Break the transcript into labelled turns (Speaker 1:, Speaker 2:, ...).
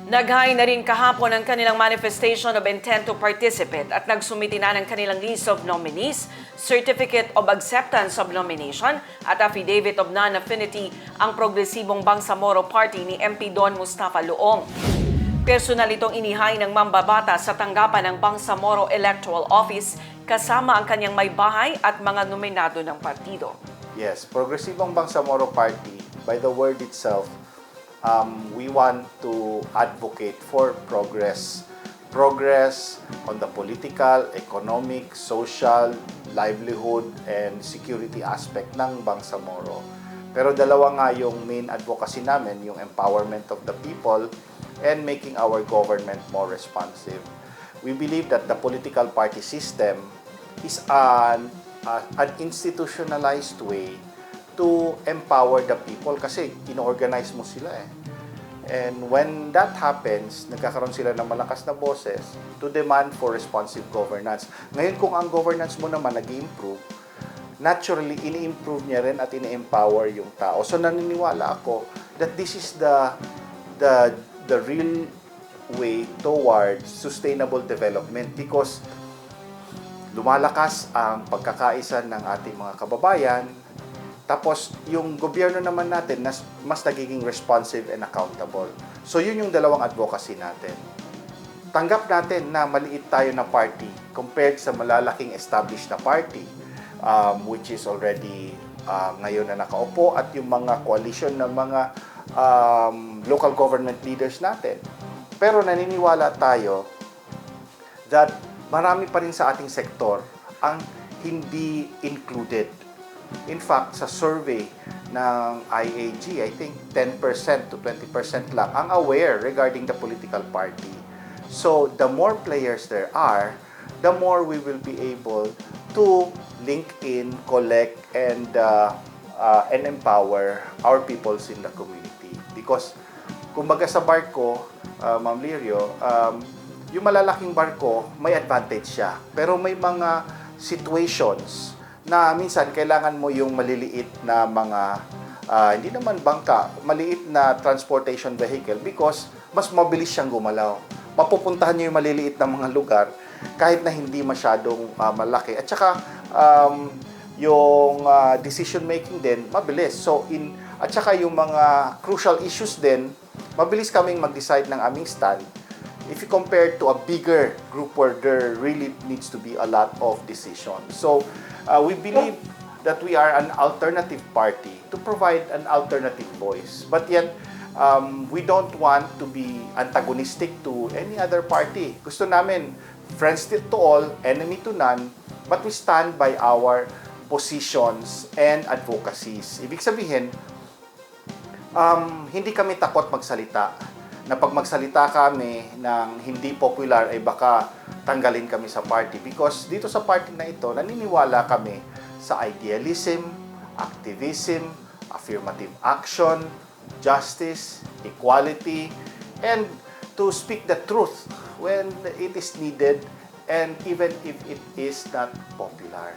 Speaker 1: Naghain na rin kahapon ang kanilang manifestation of intent to participate at nagsumiti na ng kanilang list of nominees, Certificate of Acceptance of Nomination at Affidavit of Non-Affinity ang Progresibong Bangsamoro Party ni MP Don Mustafa Luong. Personal itong inihain ng mambabata sa tanggapan ng Bangsamoro Electoral Office kasama ang kanyang may bahay at mga nominado ng partido.
Speaker 2: Yes, Progresibong Bangsamoro Party, by the word itself, we want to advocate for progress. Progress on the political, economic, social, livelihood, and security aspect ng Bangsamoro. Pero dalawa nga yung main advocacy namin, yung empowerment of the people and making our government more responsive. We believe that the political party system is an institutionalized way to empower the people kasi ino-organize mo sila eh. And when that happens, nagkakaroon sila ng malakas na boses to demand for responsive governance. Ngayon kung ang governance mo naman nag-i-improve, naturally ini-improve niya rin at ini-empower yung tao. So naniniwala ako that this is the real way towards sustainable development because lumalakas ang pagkakaisa ng ating mga kababayan. Tapos, yung gobyerno naman natin mas nagiging responsive and accountable. So, yun yung dalawang advocacy natin. Tanggap natin na maliit tayo na party compared sa malalaking established na party, which is already ngayon na nakaupo at yung mga coalition ng mga local government leaders natin. Pero naniniwala tayo that marami pa rin sa ating sektor ang hindi included. In fact, sa survey ng IAG, I think 10% to 20% lang ang aware regarding the political party. So, the more players there are, the more we will be able to link in, collect, and empower our peoples in the community. Because, kumbaga sa barko, Ma'am Lirio, yung malalaking barko, may advantage siya. Pero may mga situations na minsan kailangan mo yung maliliit na mga, hindi naman bangka, maliit na transportation vehicle because mas mabilis siyang gumalaw. Mapupuntahan nyo yung maliliit na mga lugar kahit na hindi masyadong malaki. At saka, yung decision making din, mabilis. So, at saka yung mga crucial issues din, mabilis kaming mag-decide ng aming stand. If you compare to a bigger group where there really needs to be a lot of decisions. So, we believe that we are an alternative party to provide an alternative voice. But yet, we don't want to be antagonistic to any other party. Gusto namin, friends to all, enemy to none, but we stand by our positions and advocacies. Ibig sabihin, hindi kami takot magsalita. Na pag magsalita kami ng hindi popular ay baka tanggalin kami sa party. Because dito sa party na ito, naniniwala kami sa idealism, activism, affirmative action, justice, equality, and to speak the truth when it is needed and even if it is not popular.